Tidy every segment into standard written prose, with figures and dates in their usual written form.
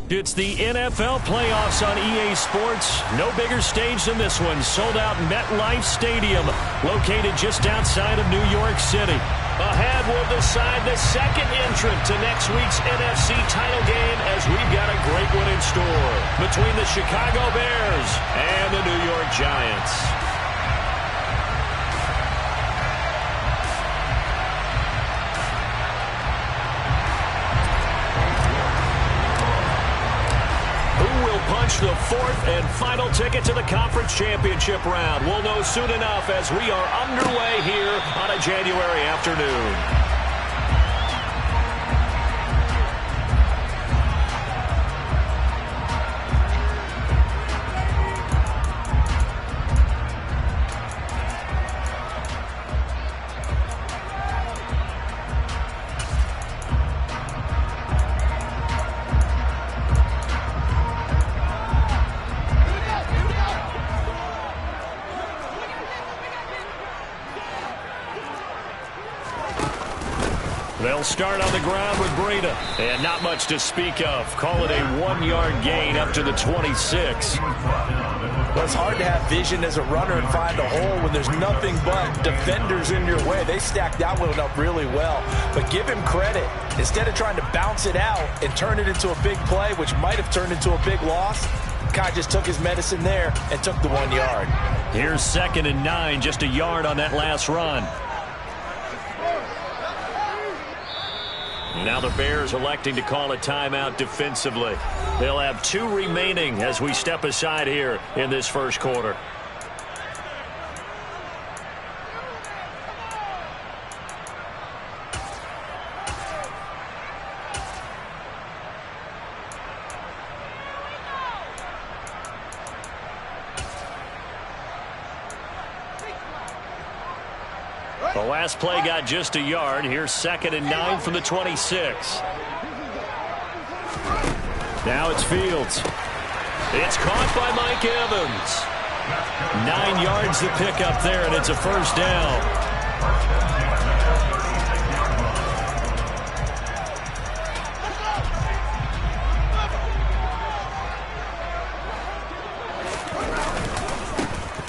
It's the NFL playoffs on EA Sports. No bigger stage than this one. Sold out MetLife Stadium, located just outside of New York City. Ahead, we'll decide the second entrant to next week's NFC title game as we've got a great one in store between the Chicago Bears and the New York Giants. Punch the fourth and final ticket to the conference championship round. We'll know soon enough as we are underway here on a January afternoon. They'll start on the ground with Breida. And not much to speak of. Call it a 1-yard gain up to the 26. Well, it's hard to have vision as a runner and find a hole when there's nothing but defenders in your way. They stacked that one up really well. But give him credit. Instead of trying to bounce it out and turn it into a big play, which might have turned into a big loss, Kai just took his medicine there and took the 1 yard. Here's 2nd and 9, just a yard on that last run. Now the Bears electing to call a timeout defensively. They'll have 2 remaining as we step aside here in this first quarter. The last play got just a yard. Here's 2nd and 9 from the 26. Now it's Fields. It's caught by Mike Evans. 9 yards to pick up there, and it's a first down.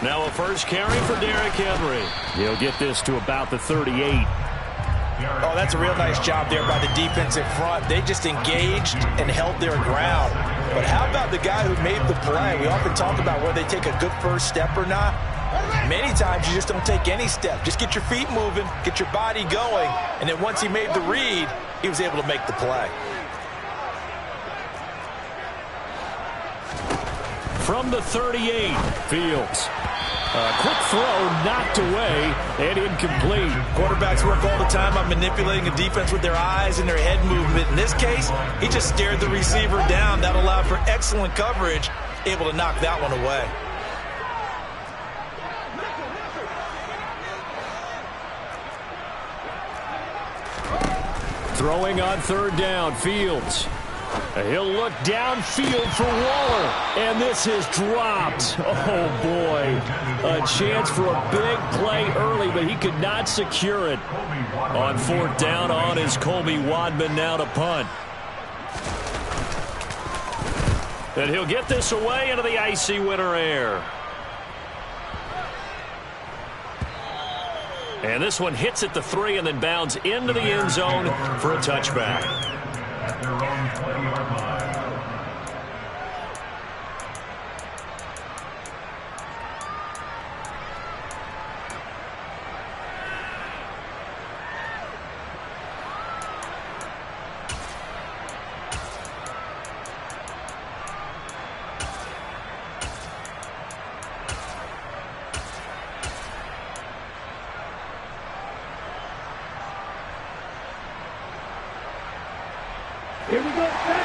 Now a first carry for Derrick Henry. He'll get this to about the 38. Oh, that's a real nice job there by the defense in front. They just engaged and held their ground. But how about the guy who made the play? We often talk about whether they take a good first step or not. Many times you just don't take any step. Just get your feet moving, get your body going, and then once he made the read, he was able to make the play. From the 38, Fields. A quick throw knocked away and incomplete. Quarterbacks work all the time on manipulating a defense with their eyes and their head movement. In this case, he just stared the receiver down. That allowed for excellent coverage, able to knock that one away. Throwing on 3rd down, Fields. He'll look downfield for Waller, and this is dropped. Oh, boy. A chance for a big play early, but he could not secure it. On 4th down on is Colby Wadman now to punt. And he'll get this away into the icy winter air. And this one hits at the 3 and then bounds into the end zone for a touchback. At their own 20-yard line. Here we go, set.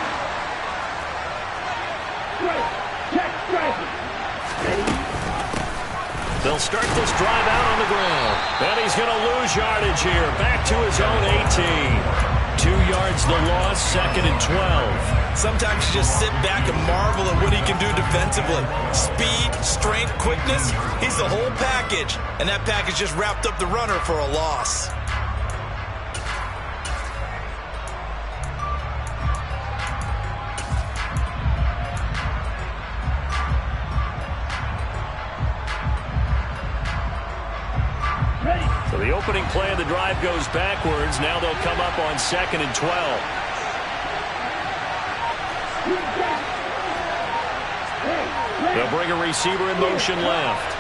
Strike. Check, strike. Ready. They'll start this drive out on the ground. And he's going to lose yardage here. Back to his own 18. 2 yards the loss, 2nd and 12. Sometimes you just sit back and marvel at what he can do defensively. Speed, strength, quickness. He's the whole package. And that package just wrapped up the runner for a loss. opening play of the drive goes backwards. Now they'll come up on 2nd and 12. They'll bring a receiver in motion left.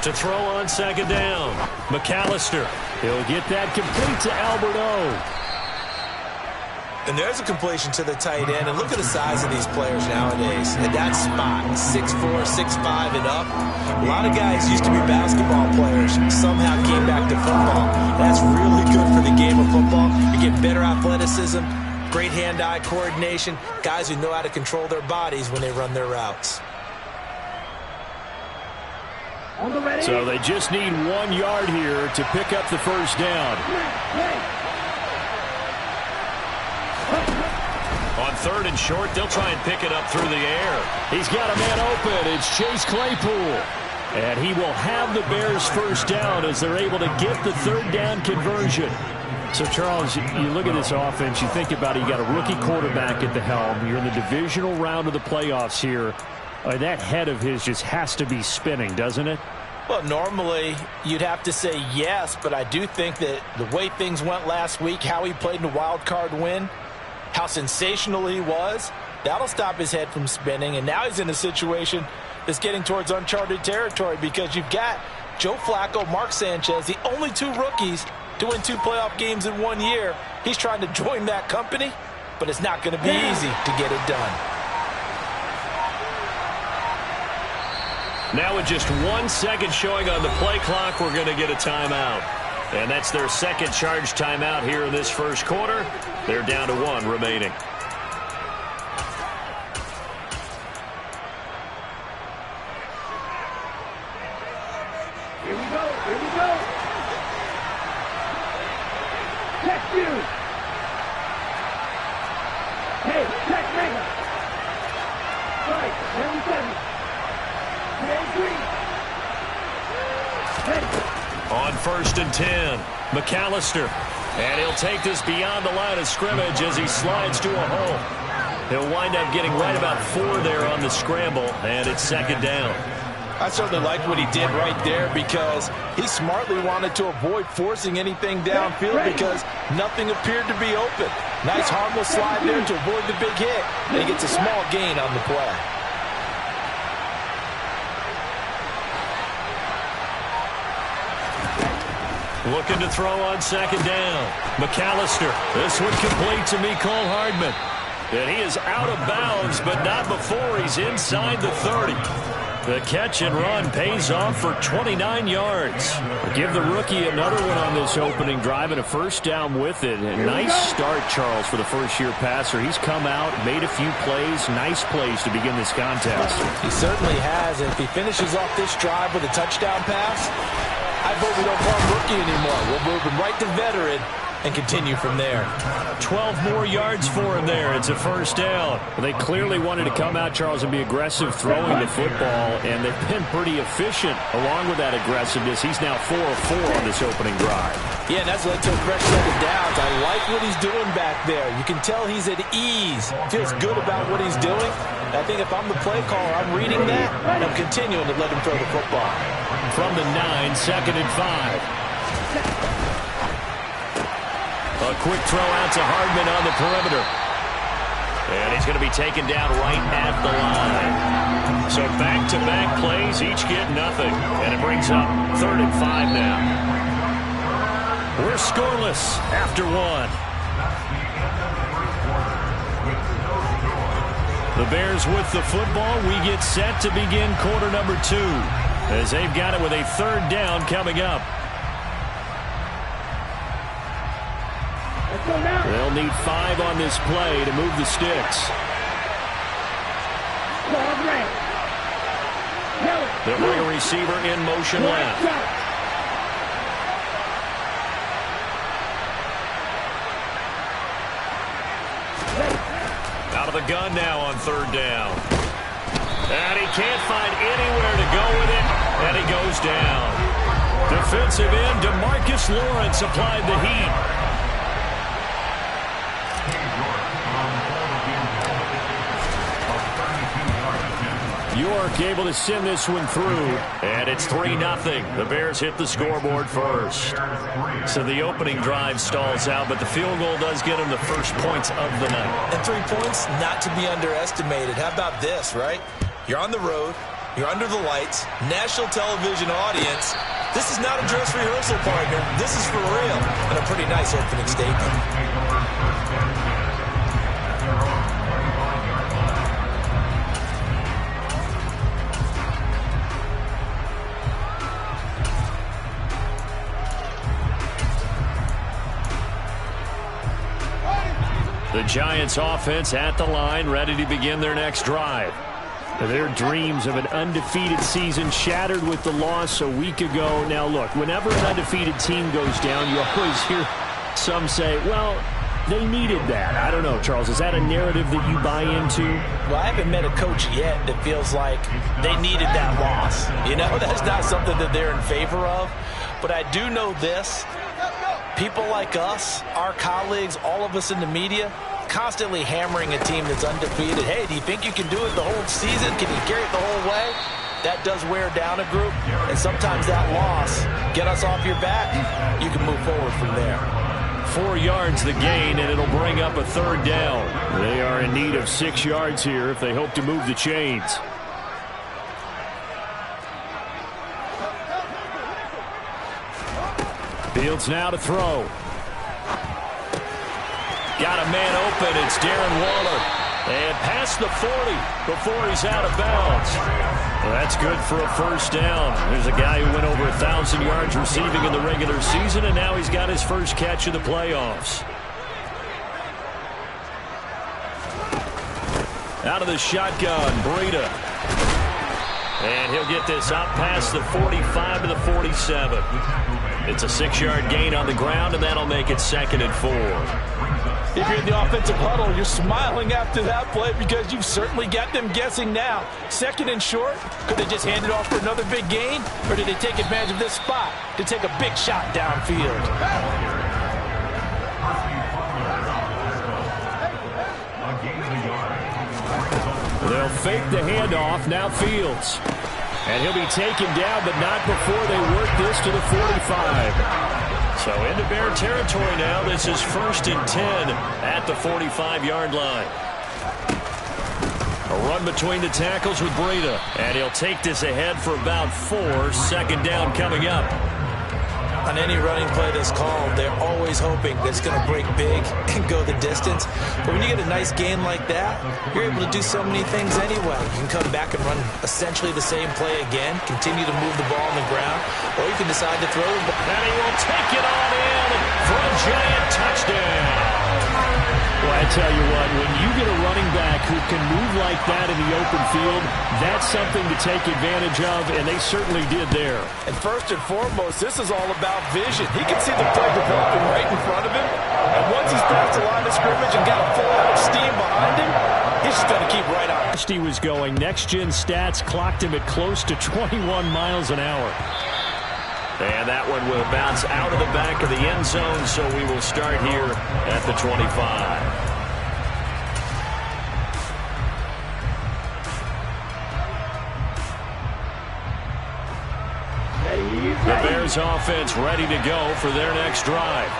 To throw on 2nd down. McAllister. He'll get that complete to Albert O. And there's a completion to the tight end. And look at the size of these players nowadays. At that spot, 6'4", 6'5", and up. A lot of guys used to be basketball players. Somehow came back to football. That's really good for the game of football. You get better athleticism, great hand-eye coordination, guys who know how to control their bodies when they run their routes. So they just need 1 yard here to pick up the first down. On 3rd and short, they'll try and pick it up through the air. He's got a man open. It's Chase Claypool. And he will have the Bears first down as they're able to get the 3rd down conversion. So, Charles, you look at this offense, you think about it, you got a rookie quarterback at the helm. You're in the divisional round of the playoffs here. That head of his just has to be spinning, doesn't it? Well, normally you'd have to say yes, but I do think that the way things went last week, how he played in a wild card win, how sensational he was, that'll stop his head from spinning. And now he's in a situation that's getting towards uncharted territory because you've got Joe Flacco, Mark Sanchez, the only 2 rookies to win 2 playoff games in 1 year. He's trying to join that company, but it's not going to be easy to get it done. Now with just 1 second showing on the play clock, we're going to get a timeout. And that's their second charge timeout here in this first quarter. They're down to 1 remaining. Here we go. Here we go. Check you. Hey, check Mega. Right, 77. On 1st and 10, McAllister. And he'll take this beyond the line of scrimmage as he slides to a hole. He'll wind up getting right about 4 there on the scramble, and it's 2nd down. I certainly like what he did right there because he smartly wanted to avoid forcing anything downfield because nothing appeared to be open. Nice harmless slide there to avoid the big hit, and he gets a small gain on the play. Looking to throw on 2nd down. McAllister. This one complete to Mecole Hardman. And he is out of bounds, but not before he's inside the 30. The catch and run pays off for 29 yards. Give the rookie another one on this opening drive and a first down with it. A nice start, Charles, for the first-year passer. He's come out, made a few plays, nice plays to begin this contest. He certainly has. And if he finishes off this drive with a touchdown pass, I vote we don't call him rookie anymore. We'll move him right to veteran and continue from there. 12 more yards for him there. It's a first down. They clearly wanted to come out, Charles, and be aggressive throwing the football, and they've been pretty efficient along with that aggressiveness. He's now 4 of 4 on this opening drive. Yeah, and that's led to a fresh set of downs. I like what he's doing back there. You can tell he's at ease. Feels good about what he's doing. I think if I'm the play caller, I'm reading that, and I'm continuing to let him throw the football. From the 9, 2nd and 5. A quick throw out to Hardman on the perimeter. And he's going to be taken down right at the line. So back-to-back plays, each get nothing. And it brings up 3rd and 5 now. We're scoreless after 1. The Bears with the football. We get set to begin quarter number 2 as they've got it with a 3rd down coming up. They'll need 5 on this play to move the sticks. They'll bring a receiver in motion left. Out of the gun now on 3rd down. And he can't find anywhere to go with it, and he goes down. Defensive end DeMarcus Lawrence applied the heat. York able to send this one through, and it's 3-0. The Bears hit the scoreboard first. So the opening drive stalls out, but the field goal does get them the first points of the night. And 3 points, not to be underestimated. How about this, right? You're on the road, you're under the lights, national television audience. This is not a dress rehearsal, partner. This is for real, and a pretty nice opening statement. The Giants offense at the line, ready to begin their next drive. Their dreams of an undefeated season shattered with the loss a week ago. Now look, whenever an undefeated team goes down, you always hear some say, well, they needed that. I don't know, Charles, is that a narrative that you buy into? Well, I haven't met a coach yet that feels like they needed that loss. You know, that's not something that they're in favor of. But I do know this. People like us, our colleagues, all of us in the media, constantly hammering a team that's undefeated. Hey, do you think you can do it the whole season? Can you carry it the whole way? That does wear down a group, and sometimes that loss, get us off your back, you can move forward from there. 4 yards the gain, and it'll bring up a 3rd down. They are in need of 6 yards here if they hope to move the chains. Fields now to throw. Got a man open. It's Darren Waller. And past the 40 before he's out of bounds. Well, that's good for a 1st down. There's a guy who went over 1,000 yards receiving in the regular season, and now he's got his first catch of the playoffs. Out of the shotgun, Breida. And he'll get this out past the 45 to the 47. It's a 6-yard gain on the ground, and that'll make it 2nd and 4. If you're in the offensive huddle, you're smiling after that play because you've certainly got them guessing now. 2nd and short, could they just hand it off for another big gain? Or did they take advantage of this spot to take a big shot downfield? They'll fake the handoff, now Fields. And he'll be taken down, but not before they work this to the 45. So into Bear territory now. This is 1st and 10 at the 45-yard line. A run between the tackles with Breida. And he'll take this ahead for about 4. 2nd down coming up. On any running play that's called, they're always hoping that it's going to break big and go the distance. But when you get a nice gain like that, you're able to do so many things anyway. You can come back and run essentially the same play again, continue to move the ball on the ground, or you can decide to throw the ball. And he will take it on in for a giant touchdown. Well, I tell you what, when you get a running back who can move like that in the open field, that's something to take advantage of, and they certainly did there. And first and foremost, this is all about vision. He can see the play developing right in front of him, and once he's past the line of scrimmage and got a full head of steam behind him, he's just going to keep right on. He was going. Next-gen stats clocked him at close to 21 miles an hour. And that one will bounce out of the back of the end zone, so we will start here at the 25. The Bears offense ready to go for their next drive.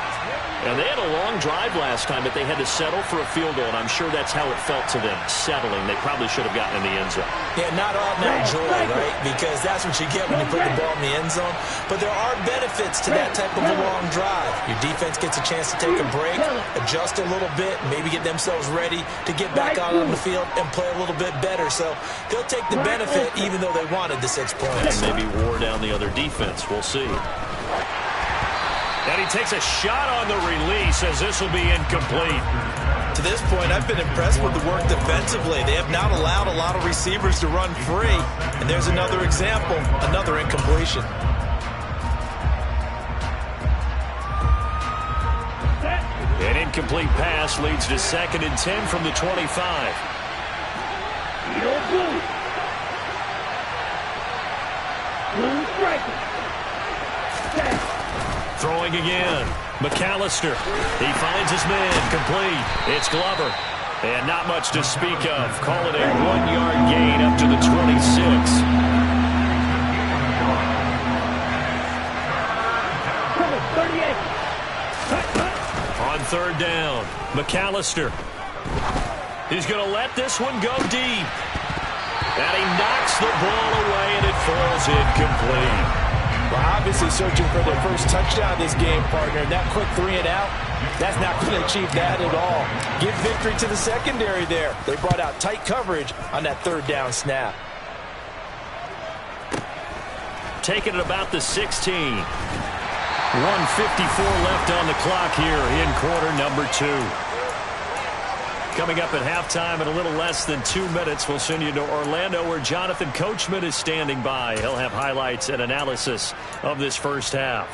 And they had a long drive last time, but they had to settle for a field goal, and I'm sure that's how it felt to them, settling. They probably should have gotten in the end zone. Yeah, not ordinary joy, right? Because that's what you get when you put the ball in the end zone. But there are benefits to that type of a long drive. Your defense gets a chance to take a break, adjust a little bit, maybe get themselves ready to get back out on the field and play a little bit better. So they'll take the benefit even though they wanted the 6 points. And maybe wore down the other defense. We'll see. And he takes a shot on the release as this will be incomplete. To this point, I've been impressed with the work defensively. They have not allowed a lot of receivers to run free. And there's another example, another incompletion. An incomplete pass leads to 2nd and 10 from the 25. Throwing again. McAllister. He finds his man. Complete. It's Glover. And not much to speak of. Call it a 1-yard gain up to the 26. On third down, McAllister. He's going to let this one go deep. And he knocks the ball away, and it falls incomplete. Well, obviously searching for their first touchdown this game, partner. And that quick 3 and out, that's not going to achieve that at all. Give victory to the secondary there. They brought out tight coverage on that third down snap. Taking it about the 16. 1:54 left on the clock here in quarter number 2. Coming up at halftime in a little less than 2 minutes, we'll send you to Orlando where Jonathan Coachman is standing by. He'll have highlights and analysis of this first half.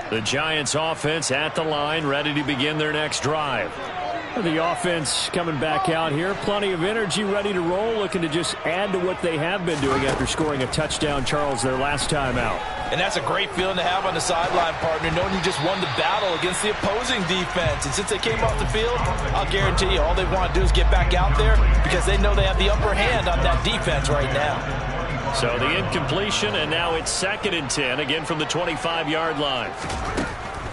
The Giants offense at the line, ready to begin their next drive. The offense coming back out here. Plenty of energy, ready to roll, looking to just add to what they have been doing after scoring a touchdown, Charles, their last time out. And that's a great feeling to have on the sideline, partner, knowing you just won the battle against the opposing defense. And since they came off the field, I'll guarantee you all they want to do is get back out there because they know they have the upper hand on that defense right now. So the incompletion, and now it's 2nd and 10, again from the 25-yard line.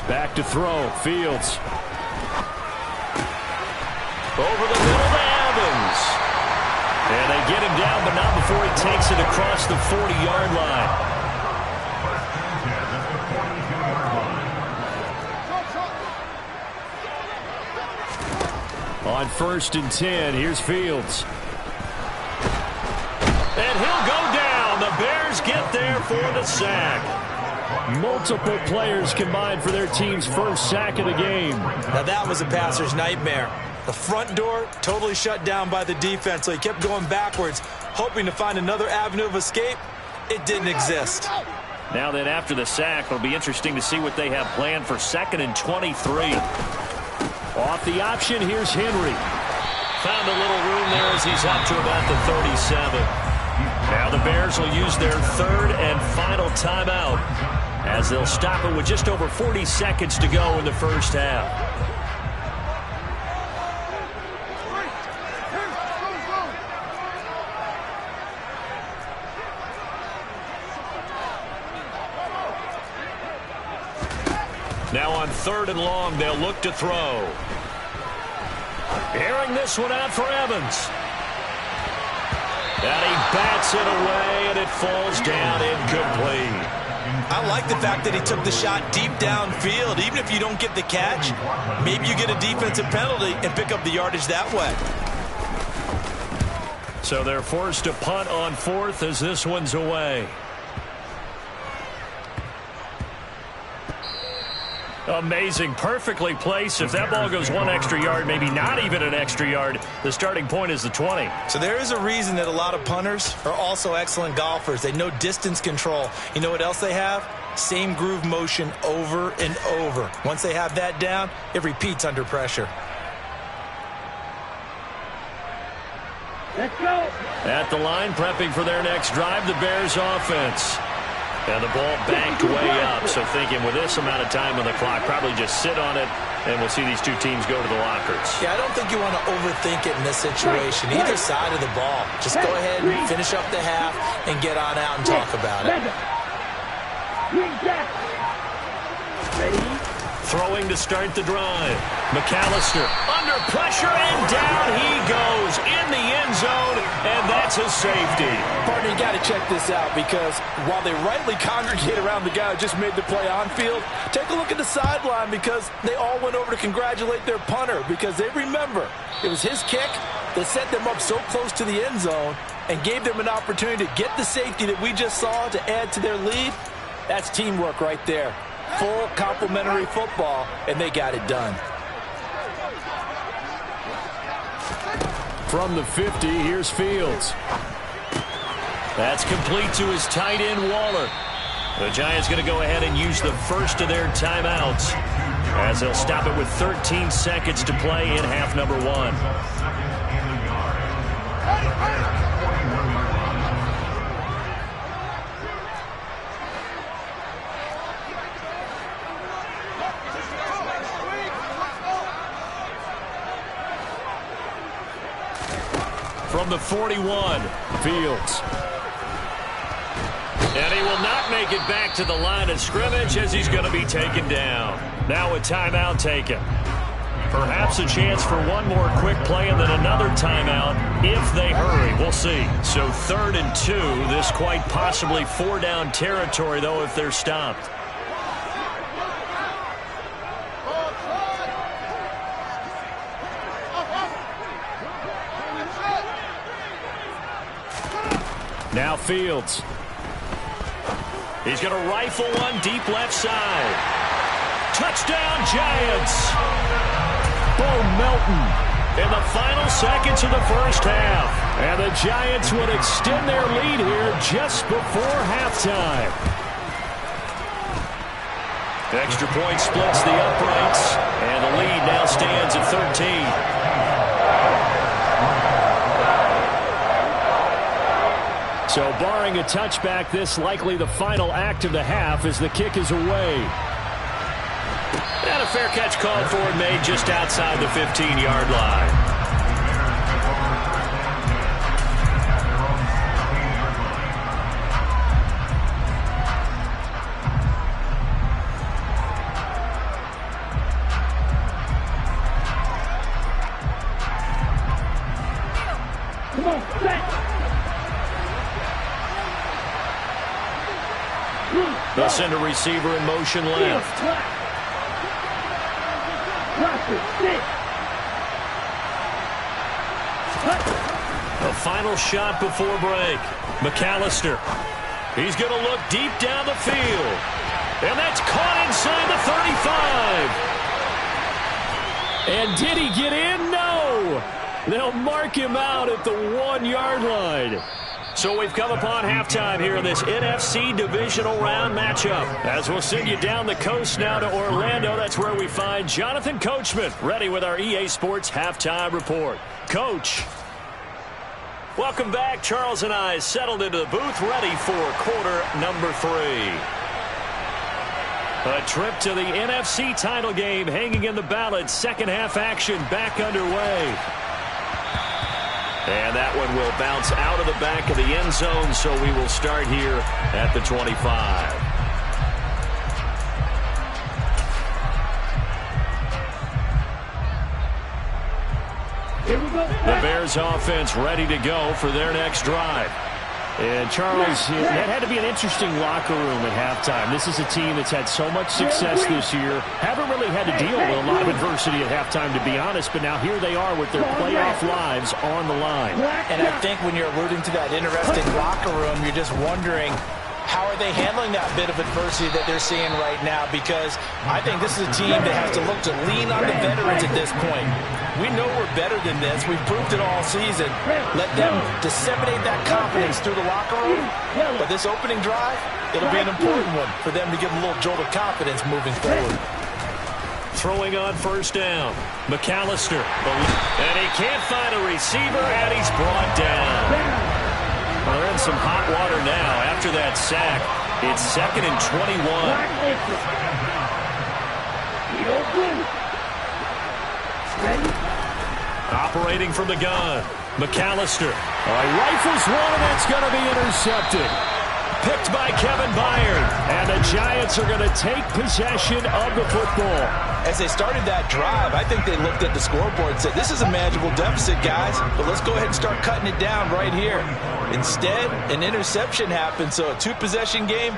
Back to throw, Fields. Over the middle to Evans. And they get him down, but not before he takes it across the 40-yard line. On 1st and 10, here's Fields. And he'll go down. The Bears get there for the sack. Multiple players combined for their team's first sack of the game. Now that was a passer's nightmare. The front door totally shut down by the defense, so he kept going backwards, hoping to find another avenue of escape. It didn't exist. Now then, after the sack, it'll be interesting to see what they have planned for 2nd and 23. Off the option, here's Henry. Found a little room there as he's up to about the 37. Now the Bears will use their 3rd and final timeout as they'll stop it with just over 40 seconds to go in the first half. Now on 3rd and long, they'll look to throw. Airing this one out for Evans. And he bats it away, and it falls down incomplete. I like the fact that he took the shot deep downfield. Even if you don't get the catch, maybe you get a defensive penalty and pick up the yardage that way. So they're forced to punt on 4th as this one's away. Amazing, perfectly placed. If that ball goes 1 extra yard, maybe not even an extra yard, the starting point is the 20. So there is a reason that a lot of punters are also excellent golfers. They know distance control. You know what else they have? Same groove motion over and over. Once they have that down, it repeats under pressure. Let's go. At the line, prepping for their next drive, the Bears offense. And the ball banked way up, so thinking with this amount of time on the clock, probably just sit on it, and we'll see these two teams go to the lockers. Yeah, I don't think you want to overthink it in this situation, either side of the ball. Just go ahead and finish up the half and get on out and talk about it. Throwing to start the drive. McAllister under pressure, and down he goes in the end zone, and that's a safety. Partner, you got to check this out because while they rightly congregate around the guy who just made the play on field, take a look at the sideline because they all went over to congratulate their punter because they remember it was his kick that set them up so close to the end zone and gave them an opportunity to get the safety that we just saw to add to their lead. That's teamwork right there. Full complimentary football, and they got it done. From the 50, here's Fields. That's complete to his tight end, Waller. The Giants going to go ahead and use the first of their timeouts as they'll stop it with 13 seconds to play in half number 1. from the 41. Fields. And he will not make it back to the line of scrimmage as he's going to be taken down. Now a timeout taken. Perhaps a chance for one more quick play and then another timeout if they hurry. We'll see. So 3rd and 2. This quite possibly 4-down territory, though, if they're stopped. Now Fields. He's going to rifle one deep left side. Touchdown, Giants. Bo Melton in the final seconds of the first half. And the Giants would extend their lead here just before halftime. Extra point splits the uprights. And the lead now stands at 13. So barring a touchback, this likely the final act of the half as the kick is away. And a fair catch called for and made just outside the 15-yard line. Come on, set. They'll send a receiver in motion left. The final shot before break. McAllister. He's going to look deep down the field. And that's caught inside the 35. And did he get in? No. They'll mark him out at the 1-yard line. So we've come upon halftime here in this NFC divisional round matchup. As we'll send you down the coast now to Orlando, that's where we find Jonathan Coachman ready with our EA Sports halftime report. Coach. Welcome back. Charles and I settled into the booth ready for quarter number 3. A trip to the NFC title game hanging in the balance. Second half action back underway. And that one will bounce out of the back of the end zone, so we will start here at the 25. Here we go. The Bears offense ready to go for their next drive. And Charles, that had to be an interesting locker room at halftime. This is a team that's had so much success this year. Haven't really had to deal with a lot of adversity at halftime, to be honest. But now here they are with their playoff lives on the line. And I think when you're alluding to that interesting locker room, you're just wondering, how are they handling that bit of adversity that they're seeing right now? Because I think this is a team that has to look to lean on the veterans at this point. We know we're better than this. We've proved it all season. Let them disseminate that confidence through the locker room. But this opening drive, it'll be an important one for them to give them a little jolt of confidence moving forward. Throwing on first down. McAllister. And he can't find a receiver, and he's brought down. Well, they're in some hot water now after that sack. It's 2nd and 21. Operating from the gun. McAllister. Rifles one, and it's going to be intercepted. Picked by Kevin Byard. And the Giants are going to take possession of the football. As they started that drive, I think they looked at the scoreboard and said, this is a manageable deficit, guys, but let's go ahead and start cutting it down right here. Instead, an interception happened, so a 2-possession game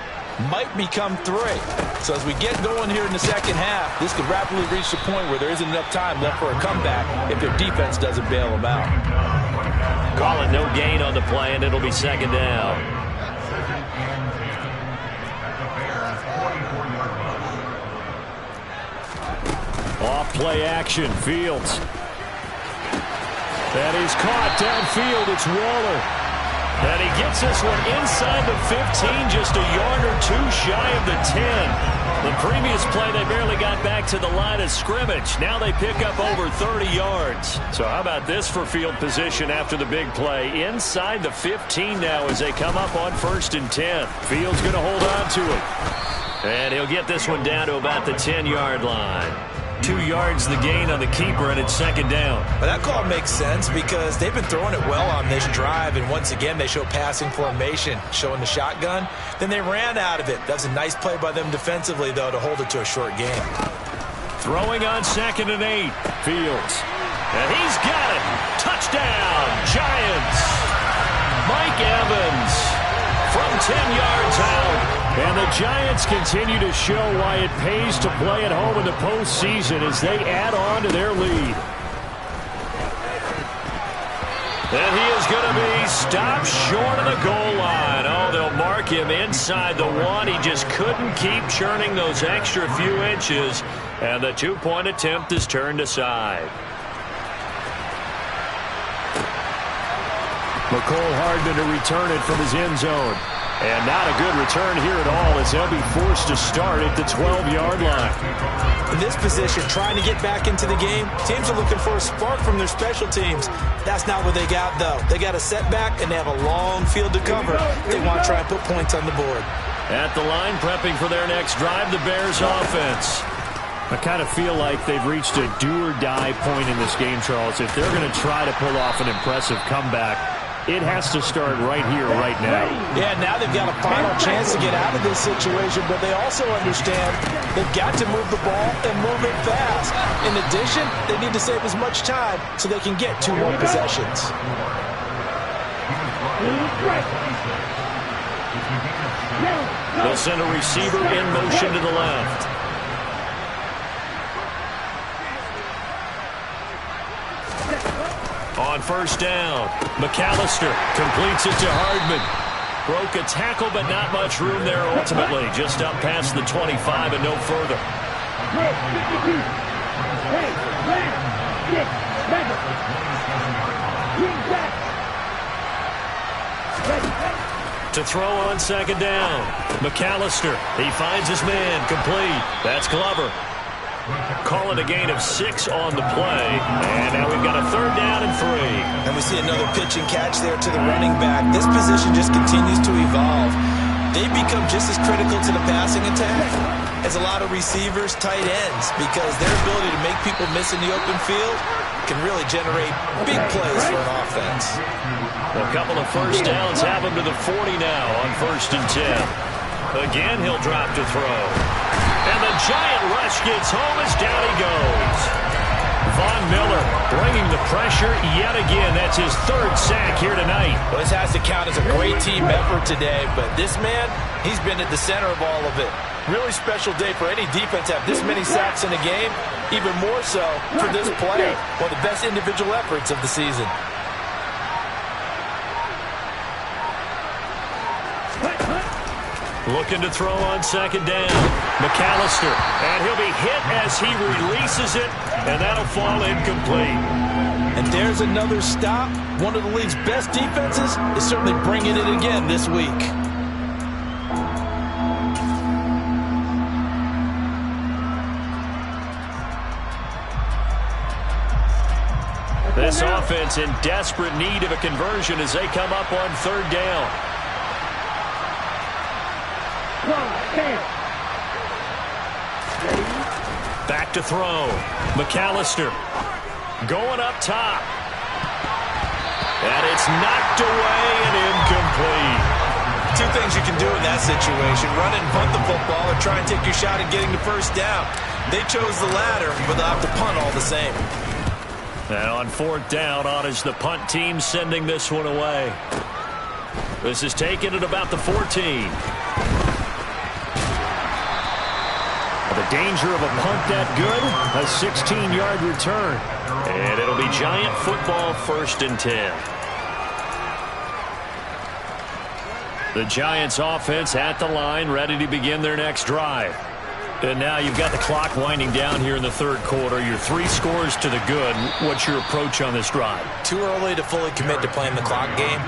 might become 3. So as we get going here in the second half, this could rapidly reach the point where there isn't enough time left for a comeback if their defense doesn't bail them out. Call it no gain on the play, and it'll be 2nd down. Off play action, Fields. And he's caught downfield. It's Waller. And he gets this one inside the 15, just a yard or 2 shy of the 10. The previous play, they barely got back to the line of scrimmage. Now they pick up over 30 yards. So how about this for field position after the big play? Inside the 15 now as they come up on 1st and 10. Fields going to hold on to it. And he'll get this one down to about the 10-yard line. 2 yards the gain on the keeper, and it's second down. But that call makes sense because they've been throwing it well on this drive, and once again they show passing formation, showing the shotgun. Then they ran out of it. That's a nice play by them defensively, though, to hold it to a short game. Throwing on 2nd and 8. Fields. And he's got it. Touchdown, Giants. Mike Evans from 10 yards out. And the Giants continue to show why it pays to play at home in the postseason as they add on to their lead. And he is going to be stopped short of the goal line. Oh, they'll mark him inside the 1. He just couldn't keep churning those extra few inches. And the 2-point attempt is turned aside. McCole Hardman to return it from his end zone. And not a good return here at all as they'll be forced to start at the 12-yard line. In this position, trying to get back into the game, teams are looking for a spark from their special teams. That's not what they got, though. They got a setback, and they have a long field to cover. They want to try and put points on the board. At the line, prepping for their next drive, the Bears offense. I kind of feel like they've reached a do-or-die point in this game, Charles. If they're going to try to pull off an impressive comeback, it has to start right here, right now. Yeah, now they've got a final chance to get out of this situation, but they also understand they've got to move the ball and move it fast. In addition, they need to save as much time so they can get 2 more possessions. They'll send a receiver in motion to the left. On 1st down, McAllister completes it to Hardman. Broke a tackle, but not much room there ultimately. Just up past the 25 and no further. To throw on 2nd down, McAllister. He finds his man, complete. That's Glover. Call it a gain of 6 on the play. And now we've got a 3rd down and 3. And we see another pitch and catch there to the running back. This position just continues to evolve. They become just as critical to the passing attack as a lot of receivers, tight ends, because their ability to make people miss in the open field can really generate big plays for an offense. A couple of 1st downs have him to the 40 now on 1st and 10. Again, he'll drop to throw. And the giant rush gets home as down he goes. Von Miller bringing the pressure yet again. That's his 3rd sack here tonight. Well, this has to count as a great team effort today, but this man, he's been at the center of all of it. Really special day for any defense to have this many sacks in a game, even more so for this player. One of the best individual efforts of the season. Looking to throw on 2nd down. McAllister. And he'll be hit as he releases it. And that'll fall incomplete. And there's another stop. One of the league's best defenses is certainly bringing it again this week. This offense in desperate need of a conversion as they come up on 3rd down. Back to throw. McAllister going up top. And it's knocked away and incomplete. 2 things you can do in that situation. Run and punt the football or try and take your shot at getting the 1st down. They chose the latter, but they'll have to punt all the same. And on 4th down, on is the punt team sending this one away. This is taken at about the 14. The danger of a punt that good, a 16-yard return. And it'll be Giant football 1st and 10. The Giants offense at the line, ready to begin their next drive. And now you've got the clock winding down here in the 3rd quarter. You're 3 scores to the good. What's your approach on this drive? Too early to fully commit to playing the clock game.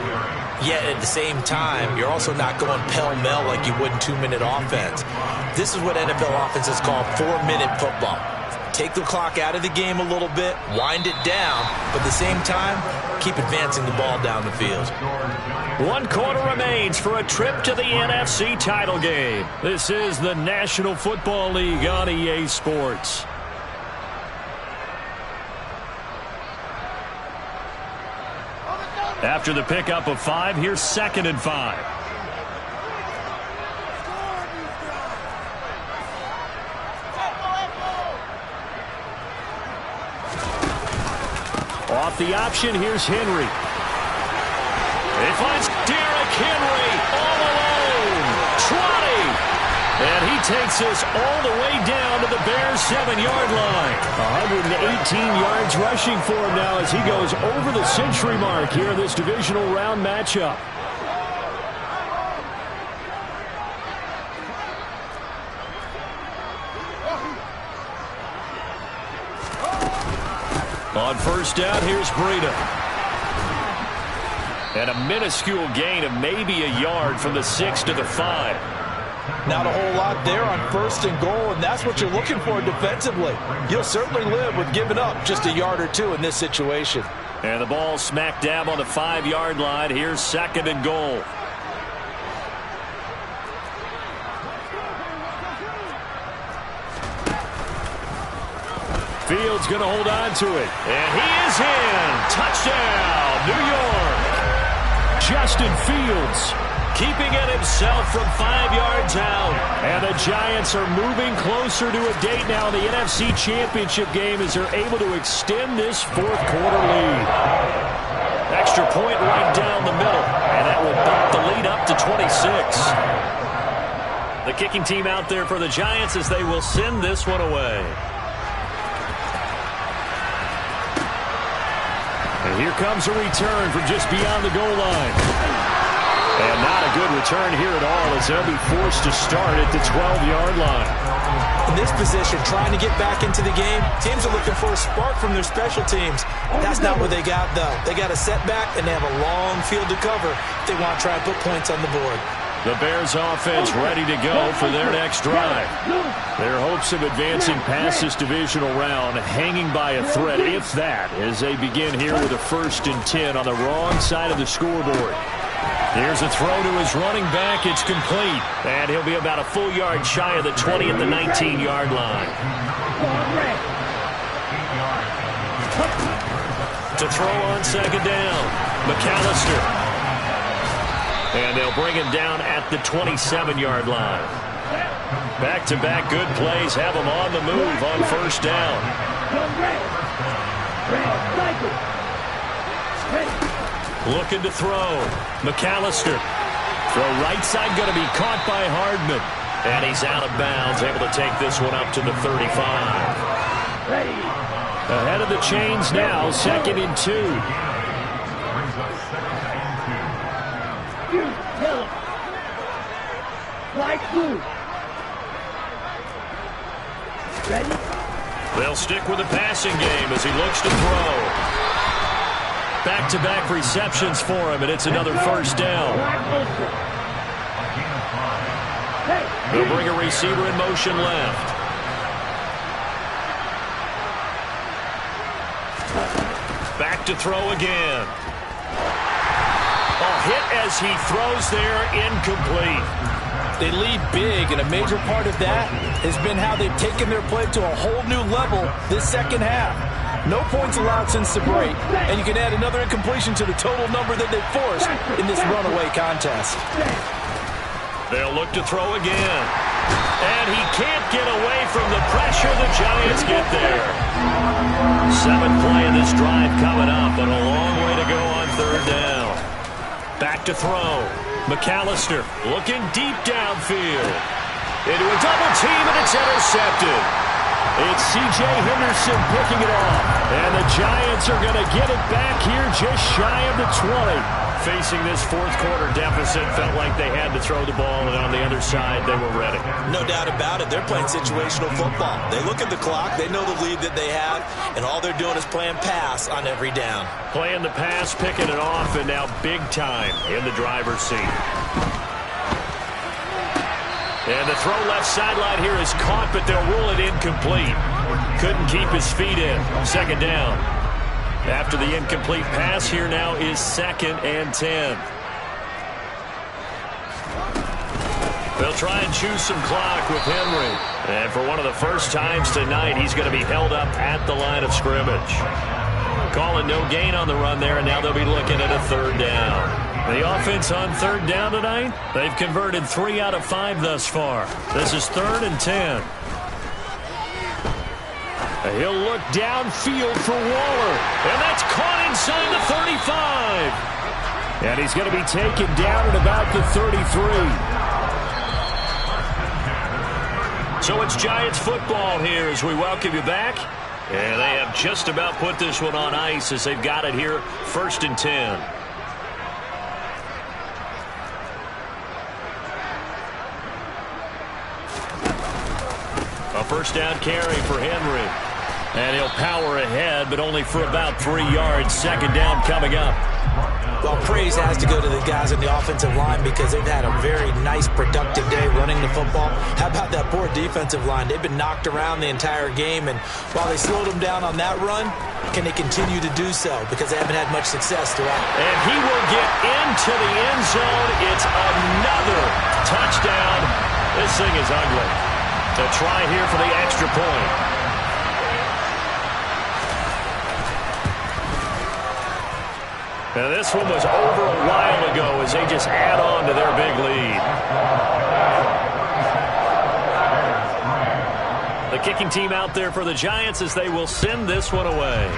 Yet at the same time, you're also not going pell-mell like you would in 2-minute offense. This is what NFL offenses call 4-minute football. Take the clock out of the game a little bit, wind it down, but at the same time, keep advancing the ball down the field. 1 quarter remains for a trip to the NFC title game. This is the National Football League on EA Sports. After the pickup of 5, here's 2nd and 5. Off the option, here's Henry. He finds Derrick Henry all alone. 20. And he takes us all the way down to the Bears' 7-yard line. 118 yards rushing for him now as he goes over the century mark here in this divisional round matchup. On 1st down, here's Breida. And a minuscule gain of maybe a yard from the 6 to the 5. Not a whole lot there on 1st and goal, and that's what you're looking for defensively. You'll certainly live with giving up just a yard or 2 in this situation. And the ball smack dab on the 5-yard line. Here's 2nd and goal. Fields going to hold on to it. And he is in. Touchdown, New York. Justin Fields keeping it himself from 5 yards out. And the Giants are moving closer to a date now in the NFC Championship game as they're able to extend this 4th quarter lead. Extra point right down the middle. And that will bump the lead up to 26. The kicking team out there for the Giants as they will send this one away. And here comes a return from just beyond the goal line. And not a good return here at all as they'll be forced to start at the 12-yard line. In this position, trying to get back into the game, teams are looking for a spark from their special teams. That's not what they got, though. They got a setback, and they have a long field to cover if they want to try and put points on the board. The Bears offense ready to go for their next drive. Their hopes of advancing past this divisional round hanging by a thread, if that, as they begin here with a 1st and 10 on the wrong side of the scoreboard. Here's a throw to his running back. It's complete. And he'll be about a full yard shy of the 20 at the 19-yard line. To throw on 2nd down, McAllister. And they'll bring him down at the 27-yard line. Back-to-back good plays have him on the move on 1st down. Looking to throw. McAllister. Throw right side going to be caught by Hardman. And he's out of bounds, able to take this one up to the 35. Ahead of the chains now, 2nd and 2. They'll stick with the passing game as he looks to throw. Back-to-back receptions for him, and it's another 1st down. They'll bring a receiver in motion left. Back to throw again. A hit as he throws there, incomplete. They lead big, and a major part of that has been how they've taken their play to a whole new level this 2nd half. No points allowed since the break, and you can add another incompletion to the total number that they've forced in this runaway contest. They'll look to throw again. And he can't get away from the pressure. The Giants get there. 7th play of this drive coming up, but a long way to go on 3rd down. Back to throw. McAllister looking deep downfield. Into a double team, and it's intercepted. It's C.J. Henderson picking it off. And the Giants are going to get it back here just shy of the 20. Facing this 4th quarter deficit, felt like they had to throw the ball, and on the other side, they were ready. No doubt about it. They're playing situational football. They look at the clock, they know the lead that they have, and all they're doing is playing pass on every down. Playing the pass, picking it off, and now big time in the driver's seat. And the throw left sideline here is caught, but they'll rule it incomplete. Couldn't keep his feet in. 2nd down. After the incomplete pass, here now is 2nd and 10. They'll try and choose some clock with Henry. And for one of the first times tonight, he's going to be held up at the line of scrimmage. Calling no gain on the run there, and now they'll be looking at a third down. The offense on third down tonight, they've converted 3 out of 5 thus far. This is 3rd and 10. He'll look downfield for Waller, and that's caught inside the 35. And he's going to be taken down at about the 33. So it's Giants football here as we welcome you back. And they have just about put this one on ice as they've got it here, 1st and 10. A first down carry for Henry. And he'll power ahead, but only for about 3 yards. 2nd down coming up. Well, praise has to go to the guys on the offensive line because they've had a very nice, productive day running the football. How about that poor defensive line? They've been knocked around the entire game, and while they slowed them down on that run, can they continue to do so? Because they haven't had much success throughout. And he will get into the end zone. It's another touchdown. This thing is ugly. A try here for the extra point. Now this one was over a while ago as they just add on to their big lead. The kicking team out there for the Giants as they will send this one away.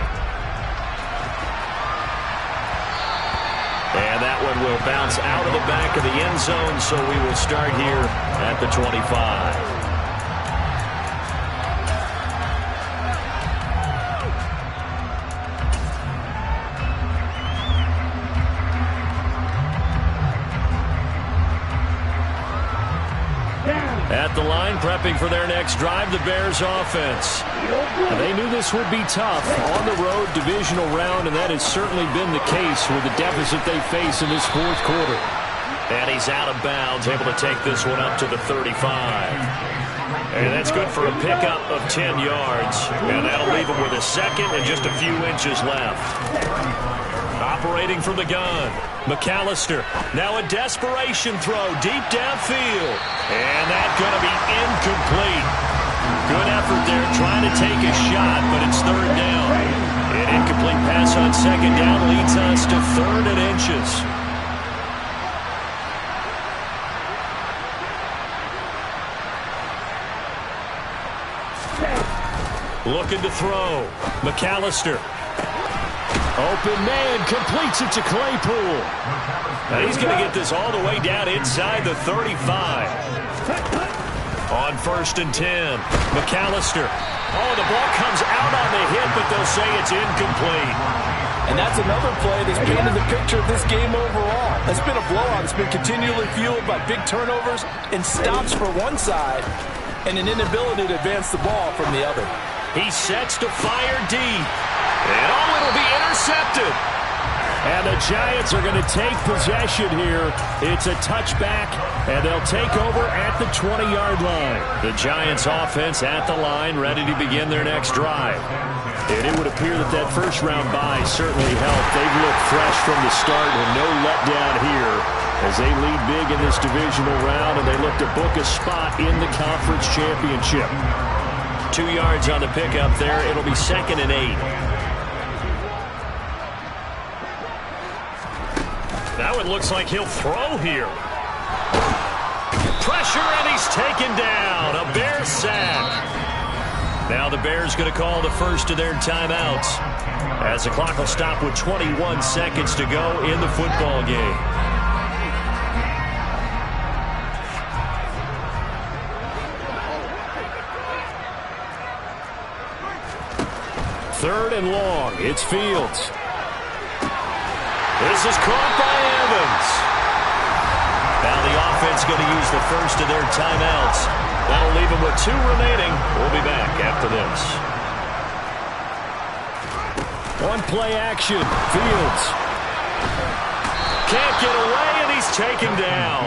And that one will bounce out of the back of the end zone, so we will start here at the 25. At the line, prepping for their next drive, the Bears offense. They knew this would be tough on the road divisional round, and that has certainly been the case with the deficit they face in this 4th quarter. And he's out of bounds, able to take this one up to the 35. And that's good for a pickup of 10 yards. And that'll leave him with a second and just a few inches left. Operating from the gun, McAllister. Now a desperation throw deep downfield. And that's going to be incomplete. Good effort there trying to take a shot, but it's 3rd down. An incomplete pass on 2nd down leads us to 3rd and inches. Looking to throw. McAllister. Open man, completes it to Claypool. And he's going to get this all the way down inside the 35. On 1st and 10, McAllister. Oh, the ball comes out on the hit, but they'll say it's incomplete. And that's another play that's painted the picture of this game overall. It's been a blowout. It's been continually fueled by big turnovers and stops for one side and an inability to advance the ball from the other. He sets to fire deep. And oh, it'll be intercepted. And the Giants are going to take possession here. It's a touchback, and they'll take over at the 20-yard line. The Giants offense at the line, ready to begin their next drive. And it would appear that that first-round bye certainly helped. They've looked fresh from the start and no letdown here as they lead big in this divisional round, and they look to book a spot in the conference championship. 2 yards on the pickup there. It'll be 2nd and 8. Now it looks like he'll throw here. Pressure, and he's taken down. A Bears sack. Now the Bears going to call the first of their timeouts as the clock will stop with 21 seconds to go in the football game. Third and long. It's Fields. This is caught by Evans. Now the offense going to use the first of their timeouts. That'll leave them with 2 remaining. We'll be back after this. On play action, Fields. Can't get away, and he's taken down.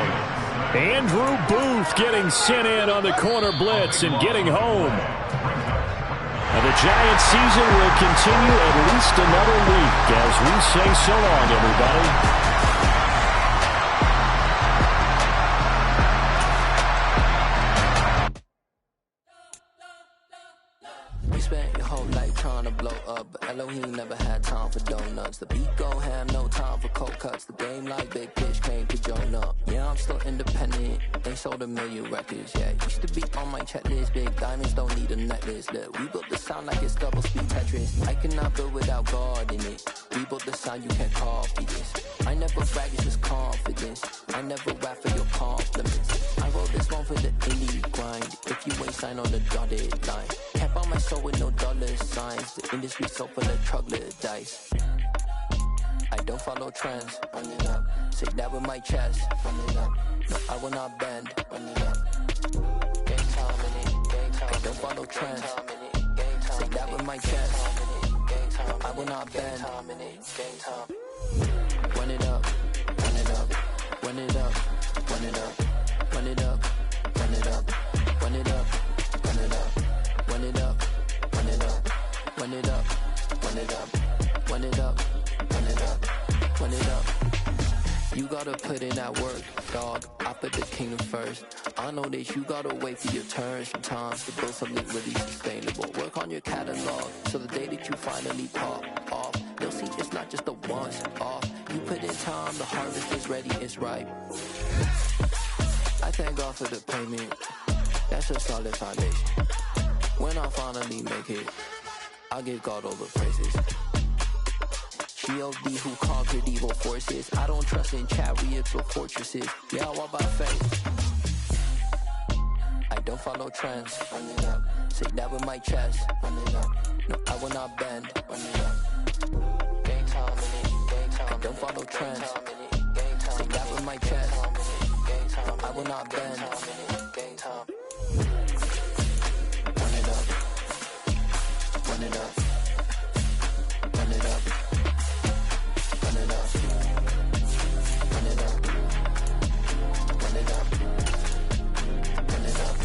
Andrew Booth getting sent in on the corner blitz and getting home. And the Giants season will continue at least another week as we say so long, everybody. We spent your whole life trying to blow up, but Hello, he never had time for donuts. The beat go ham, no time for cold cuts. The game like Big Pitch came to Jonah. Yeah, I'm still independent. They sold 1 million records. Yeah, used to be on my checklist. Big diamonds don't need a necklace. Look, we built the sound like it's double speed Tetris. I cannot build without God in it. We built the sound, you can't copy this. I never brag, it's just confidence. I never rap for your compliments. I wrote this one for the indie grind. If you ain't signed on the dotted line, can't buy my soul with no dollar signs. The industry so full of troglodytes. I don't follow trends. Run it up. Say that with my chest. Run it up. No, I will not bend. Run it up. Gang time in it. Gang time. I don't follow trends. Say that with my chest. I will not bend. Gang time. Run it up. Run it up. Run it up. Run it up. Run it up. Run it up. Run it up. Run it up. Run it up. Run it up. Run it up. Run it up. Run it up. Run it up. Run it up. You gotta put in that work, dog. I put the kingdom first. I know that you gotta wait for your turn sometimes to build something really sustainable. Work on your catalog, so the day that you finally pop off, they'll see it's not just a once off. You put in time, the harvest is ready, it's ripe. I thank God for the payment. That's a solid foundation. When I finally make it, I give God all the praises. G.O.D. who conquered evil forces. I don't trust in chariots or fortresses. Yeah, I walk by faith. I don't follow trends. Run it up. Say that with my chest. Run it up. No, I will not bend. Run it up. Gang time in it. Gang time. I don't follow trends. Say that with my chest. I will not bend. Gang time. Run it up. Run it up. Run it up. Run it up. Run it up. Run it up. Run it up.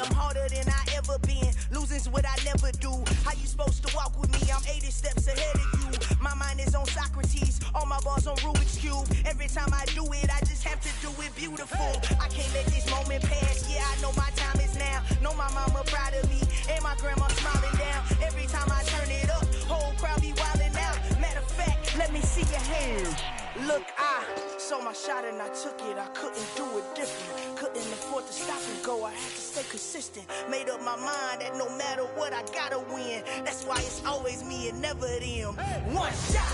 I'm harder than I ever been. Losing's what I never do. How you supposed to walk with me? I'm 80 steps ahead of you. My mind is on Socrates. All my bars on Rubik's Cube. Every time I do it, I just have to do it beautiful. I can't let this moment pass. Yeah, I know my time is now. Know my mama proud of me. And my grandma smiling down. Every time I turn it up, whole crowd be wilding out. Matter of fact, let me see your hands. Look, I saw my shot and I took it. I couldn't do it different. Couldn't afford to stop and go. I had to stay consistent. Made up my mind that no matter what, I gotta win. That's why it's always me and never them. One shot.